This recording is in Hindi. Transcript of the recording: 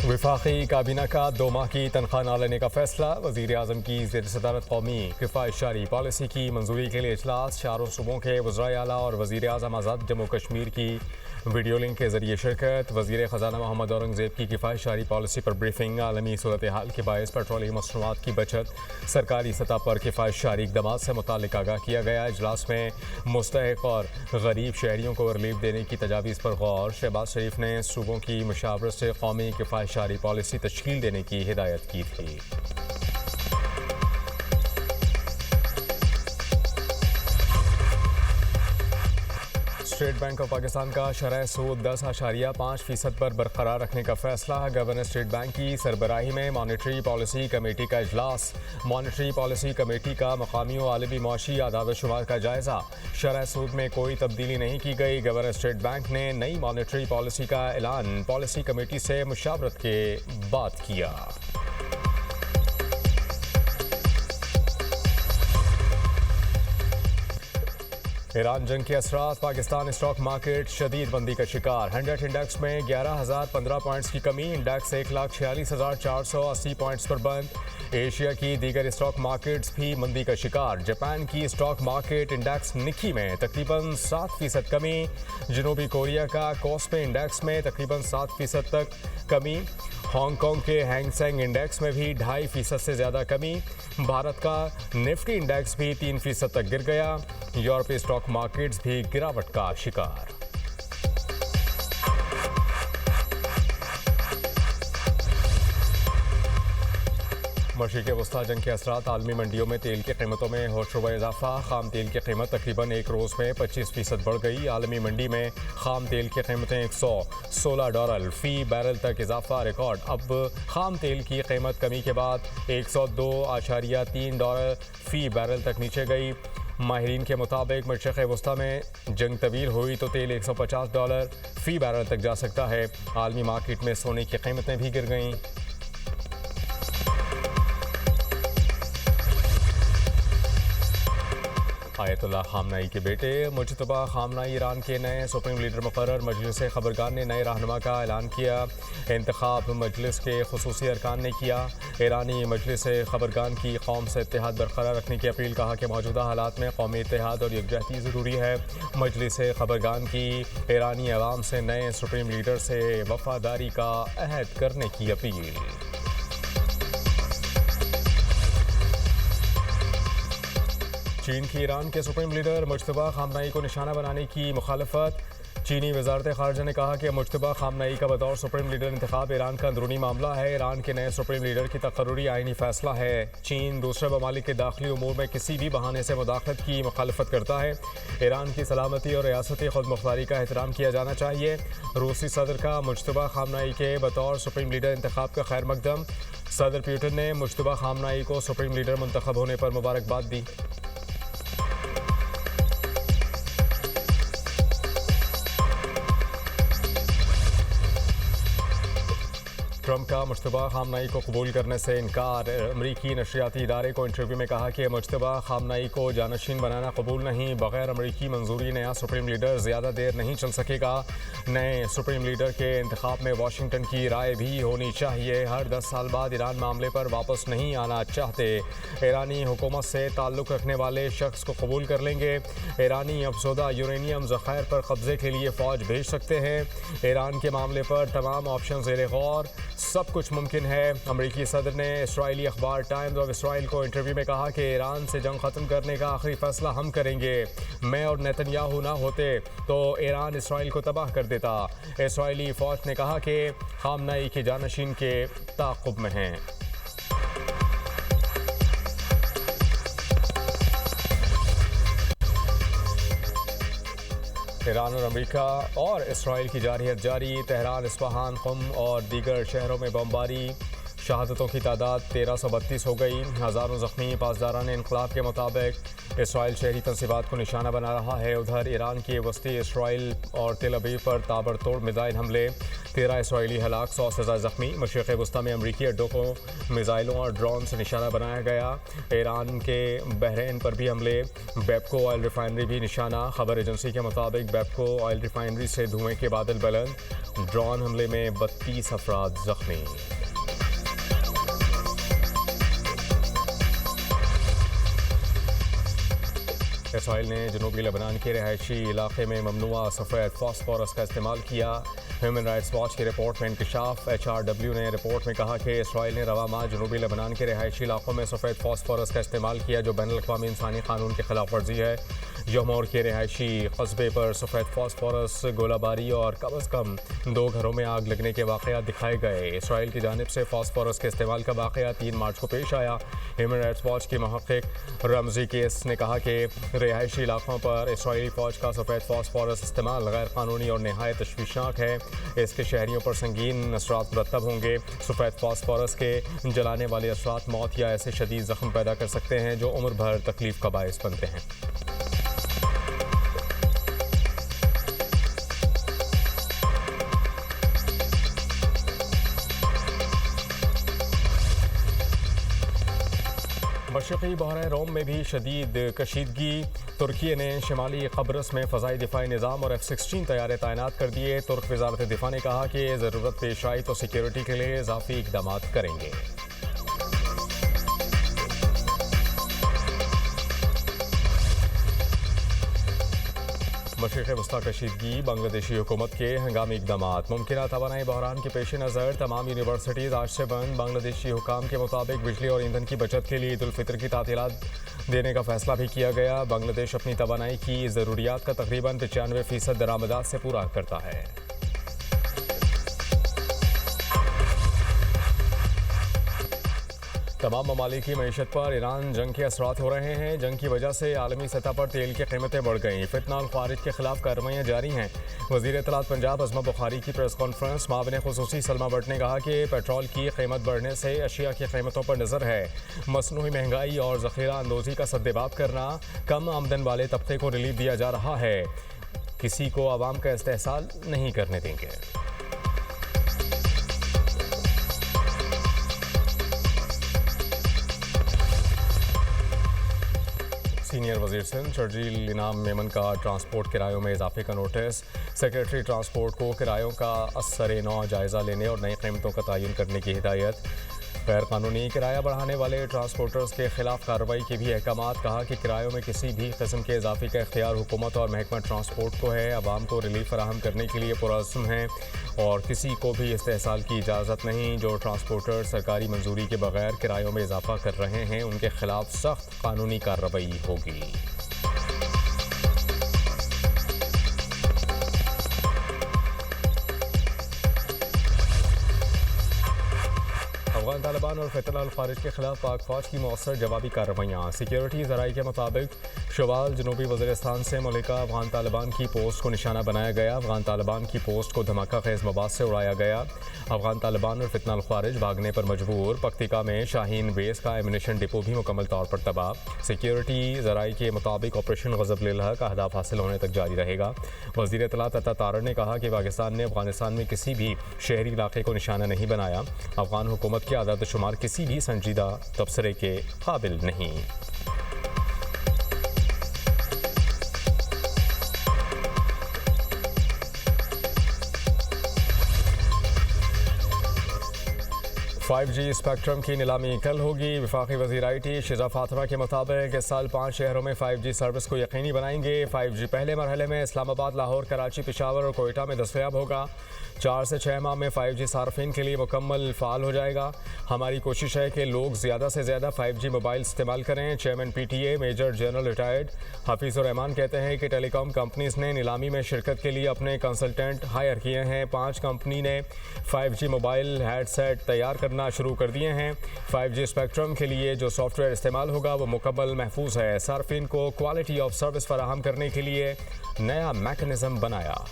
वफाकी काबीना का 2 माह की तनख्वाह न लेने का फैसला। वज़ीर आज़म की ज़ेर सदारत कौमी किफ़ायत पॉलिसी की मंजूरी के लिए इजलास। चारों सूबों के वज़राए आला और वज़ीर आज़म आज़ाद जम्मू कश्मीर की वीडियो लिंक के जरिए शिरकत। वज़ीर ख़जाना मोहम्मद औरंगज़ेब की किफ़ायत पॉलिसी पर ब्रीफिंग। आलमी सूरत हाल के बायस पेट्रोलियम मसनूआत की बचत। सरकारी सतह पर किफ़ायत इक़दामात से मुताल्लिक़ आगाह किया गया। इजलास में मुस्तहिक़ और गरीब शहरियों को रिलीफ देने की तजावीज़ पर गौर। शहबाज शरीफ ने सूबों की मुशावरत से कौमी किफ़ायत पॉलिसी तश्कील देने की हिदायत की थी। स्टेट बैंक ऑफ पाकिस्तान का शरह सूद 10.5% पर बरकरार रखने का फैसला। गवर्नर स्टेट बैंक की सरबराही में मॉनेटरी पॉलिसी कमेटी का इजलास। मॉनेटरी पॉलिसी कमेटी का मकामी और आलमी मुआशी आदाब शुमार का जायजा। शरह सूद में कोई तब्दीली नहीं की गई। गवर्नर स्टेट बैंक ने नई मॉनेटरी पॉलिसी का ऐलान पॉलिसी कमेटी से मुशावरत के बाद किया। ईरान जंग के असरात। पाकिस्तान स्टॉक मार्केट शदीद मंदी का शिकार। 100 इंडेक्स में 11,015 पॉइंट्स की कमी। इंडेक्स 1,46,480 पॉइंट्स पर बंद। एशिया की दीगर स्टॉक मार्केट्स भी मंदी का शिकार। जापान की स्टॉक मार्केट इंडेक्स निकी में तकरीबन 7% कमी। जनूबी कोरिया का कोस्पी इंडेक्स में तकरीबन 7% तक कमी। हांगकांग के हैंग सेंग इंडेक्स में भी 2.5% से ज़्यादा कमी। भारत का निफ्टी इंडेक्स भी 3% तक गिर गया। यूरोपीय स्टॉक मार्केट्स भी गिरावट का शिकार। मशरिक़ वस्ता जंग के असरात। आलमी मंडियों में तेल की कीमतों में होशरुबा इजाफा। खाम तेल की कीमत तकरीबन एक रोज़ में 25% बढ़ गई। आलमी मंडी में खाम तेल की कीमतें $116 फ़ी बैरल तक इजाफा रिकॉर्ड। अब खाम तेल की कीमत कमी के बाद $102.3 फ़ी बैरल तक नीचे गई। माहिरीन के मुताबिक मशरिक़ वस्ता में जंग तवील हुई तो तेल $150 फ़ी बैरल तक जा सकता है। आलमी मार्केट में सोने की कीमतें भी गिर गईं। आयतुल्लाह खामनाई के बेटे मुज्तबा खामनाई ईरान के नए सुप्रीम लीडर मुकर्रर। मजलिस खबरगान ने नए रहनुमा का ऐलान किया। इंतखाब मजलिस के खुसूसी अरकान ने किया। ईरानी मजलिस खबरगान की कौम से इत्तेहाद बरकरार रखने की अपील। कहा कि मौजूदा हालात में कौमी इत्तेहाद और यकजहती ज़रूरी है। मजलिस खबरगान की ईरानी अवाम से नए सुप्रीम लीडर से वफादारी का अहद करने की अपील। चीन की ईरान के सुप्रीम लीडर मुज्तबा खामनाई को निशाना बनाने की मुखालफत। चीनी वजारत खारजा ने कहा कि मुज्तबा खामनाई का बतौर सुप्रीम लीडर इंतखाब ईरान का अंदरूनी मामला है। ईरान के नए सुप्रीम लीडर की तकर्रुरी आईनी फैसला है। चीन दूसरे ममालिक के दाखिली उमूर में किसी भी बहाने से मुदाखलत की मुखालफत करता है। ईरान की सलामती और रियासती खुद मुख्तारी का एहतराम किया जाना चाहिए। रूसी सदर का मुज्तबा खामनाई के बतौर सुप्रीम लीडर इंतखाब का खैर मकदम। सदर पुतिन ने मुज्तबा खामनाई को सुप्रीम लीडर मुंतखब होने पर मुबारकबाद दी। ट्रंप का मुज्तबा खामनाई को कबूल करने से इनकार। अमरीकी नशरियाती इदारे को इंटरव्यू में कहा कि मुज्तबा खामनाई को जानशीन बनाना कबूल नहीं। बगैर अमरीकी मंजूरी नया सुप्रीम लीडर ज़्यादा देर नहीं चल सकेगा। नए सुप्रीम लीडर के इंतखाब में वाशिंगटन की राय भी होनी चाहिए। हर 10 साल बाद ईरान मामले पर वापस नहीं आना चाहते। ईरानी हुकूमत से ताल्लुक़ रखने वाले शख्स को कबूल कर लेंगे। ईरानी अफसोदा यूरेनियम ज़खायर पर कब्जे के लिए फ़ौज भेज सकते हैं। ईरान के मामले पर तमाम ऑप्शन ज़ेरे गौर। सब कुछ मुमकिन है। अमरीकी सदर ने इसराइली अखबार टाइम्स ऑफ इसराइल को इंटरव्यू में कहा कि ईरान से जंग ख़त्म करने का आखिरी फैसला हम करेंगे। मैं और नेतन्याहू ना होते तो ईरान इसराइल को तबाह कर देता। इसराइली फ़ौज ने कहा कि खामनाई के जानशीन के ताक़ुब में हैं। ईरान और अमेरिका और इसराइल की जारहियत जारी। तेहरान, इस्फहान, क़ुम और दीगर शहरों में बमबारी। शहादतों की तादाद 1332 हो गई। हज़ारों ज़ख्मी। पासदारान इनक़लाब के मुताबिक इसराइल शहरी तंसीबात को निशाना बना रहा है। उधर ईरान के वस्ती इसराइल और तेल अवीव पर ताबड़तोड़ मिसाइल हमले, 13 इसराइली हलाक, 100 से ज़्यादा जख्मी। मशरिक़ वस्ती में अमरीकी अड्डों को मिसाइलों और ड्रोन से निशाना बनाया गया। ईरान के बहरीन पर भी हमले, बेपको ऑयल रिफाइनरी भी निशाना। खबर एजेंसी के मुताबिक बेपको ऑयल रिफाइनरी से धुएं के बादल बुलंद, ड्रोन हमले में 32 अफराद जख्मी। इसराइल ने जनूबी लेबनान के रहायशी इलाके में ममनुआ सफ़ेद फास्फोरस का इस्तेमाल किया। ह्यूमन राइट्स वॉच की रिपोर्ट में इंकशाफ। HRW ने रिपोर्ट में कहा कि इसराइल ने रवा माह जनूबी लेबनान के रहायशी इलाकों में सफ़ेद फास्फोरस का इस्तेमाल किया, जो बैनुल-अक़वामी इंसानी कानून की खिलाफ वर्जी है। यमौर के रहायशी कस्बे पर सफ़ेद फास्फोरस गोलाबारी और कम अज़ कम 2 घरों में आग लगने के वाक़यात दिखाए गए। इसराइल की जानिब से फास्फोरस के इस्तेमाल का वाक़या 3 मार्च को पेश आया। ह्यूमन राइट्स वॉच के महक़क़ रमज़ी केस ने कहा कि रिहायशी इलाकों पर इसराइली फ़ौज का सफ़ेद फास्फोरस इस्तेमाल गैर कानूनी और नहायत तशवीशनाक है। इसके शहरियों पर संगीन असरात मुरतब होंगे। सफ़ेद फास्फोरस के जलाने वाले असरात मौत या ऐसे शदीद ज़ख्म पैदा कर सकते हैं जो उम्र भर तकलीफ़ का बायस बनते हैं। मशरक़ी बहर रोम में भी शदीद कशीदगी। तुर्की ने शिमाली कब्रस में फ़ज़ाई दिफाई निज़ाम और F-16 तैयारे तैनात कर दिए। तुर्क वज़ारत दिफा ने कहा कि ज़रूरत पेश आई तो सिक्योरिटी के लिए इजाफ़ी इक़दाम करेंगे। मशरिक़ वस्ती कशीदगी, बांग्लादेशी हुकूमत के हंगामी इक़दाम। मुमकिन तवानाई बहरान के पेश नज़र तमाम यूनिवर्सिटीज़ आज से बंद। बांग्लादेशी हुकाम के मुताबिक बिजली और ईंधन की बचत के लिए ईद उल फितर की तातीलात देने का फैसला भी किया गया। बांग्लादेश अपनी तवानाई की ज़रूरियात का तकरीबन 95% दरामदात से पूरा करता है। तमाम ममालिक की मईशत पर ईरान जंग के असरात हो रहे हैं। जंग की वजह से आलमी सतह पर तेल की कीमतें बढ़ गईं। फितना और खारिज के खिलाफ कार्रवाइयाँ जारी हैं। वज़ीर इत्तलात पंजाब अज़मा बुखारी की प्रेस कॉन्फ्रेंस। मावने खुसूसी सलमा भट्ट ने कहा कि पेट्रोल की कीमत बढ़ने से अशिया की कीमतों पर नज़र है। मसनूई महंगाई और ज़ख़ीरा अंदोज़ी का सद्देबाब करना, कम आमदन वाले तबके को रिलीफ दिया जा रहा है। किसी को आवाम का इस्तेहसाल नहीं करने देंगे। सीनियर वज़ीर सिंध शर्जील इनाम मेमन का ट्रांसपोर्ट किरायों में इजाफे का नोटिस। सेक्रेटरी ट्रांसपोर्ट को किरायों का असर नौ जायज़ा लेने और नई कीमतों का तयन करने की हिदायत। गैर कानूनी किराया बढ़ाने वाले ट्रांसपोर्टर्स के खिलाफ कार्रवाई के भी अहकामात। कहा कि किरायों में किसी भी किस्म के इजाफे का इख्तियार हुकूमत और महकमा ट्रांसपोर्ट को है। आवाम को रिलीफ फराहम करने के लिए पुरअज़्म है और किसी को भी इस्तेहसाल की इजाज़त नहीं। जो ट्रांसपोर्टर सरकारी मंजूरी के बगैर किरायों में इजाफा कर रहे हैं उनके खिलाफ सख्त कानूनी कार्रवाई होगी। अफगान तालिबान और फितना अल खारिज के खिलाफ पाक फौज की मौसर जवाबी कार्रवाइयाँ। सिक्योरिटी ज़राई के मुताबिक शवाल जनूबी वज़ीरिस्तान से मलिका अफगान तालिबान की पोस्ट को निशाना बनाया गया। अफगान तालिबान की पोस्ट को धमाका खेज़ मवाद से उड़ाया गया। अफगान तालिबान और फितना अल खारिज भागने पर मजबूर। पक्तिका में शाहीन बेस का एमिनेशन डिपो भी मुकम्मल तौर पर तबाह। सिक्योरिटी ज़राई के मुताबिक ऑपरेशन गज़ब लेलह का अहदाफ हासिल होने तक जारी रहेगा। वज़ीर इत्तलात अता तारड़ ने कहा कि पाकिस्तान ने अफगानिस्तान में किसी भी शहरी इलाके को निशाना नहीं बनाया। अफगान हुकूमत के आदाद शुमार किसी भी संजीदा तबसरे के काबिल नहीं। फाइव जी स्पेक्ट्रम की नीलामी कल होगी। वफाकी वज़ीर IT शिजा फातिमा के मुताबिक इस साल 5 शहरों में 5G सर्विस को यकीनी बनाएंगे। 5G पहले मरहले में इस्लामाबाद, लाहौर, कराची, पेशावर और कोयटा में दस्तयाब होगा। 4 से 6 माह में 5G सार्फिन के लिए मुकम्मल फ़ाल हो जाएगा। हमारी कोशिश है कि लोग ज़्यादा से ज़्यादा 5G मोबाइल इस्तेमाल करें। Chairman PTA major general retired Hafizur Rahman कहते हैं कि टेलीकॉम कंपनीज़ ने नीलामी में शिरकत के लिए अपने कंसल्टेंट हायर किए हैं। 5 कंपनी ने 5G मोबाइल हैडसेट तैयार करना शुरू कर दिए हैं। 5G स्पेक्ट्रम के लिए जो सॉफ्टवेयर इस्तेमाल होगा वो मुकम्मल महफूज है। सार्फिन को क्वालिटी ऑफ सर्विस फराहम करने के लिए नया मैकेनिज़्म बनाया।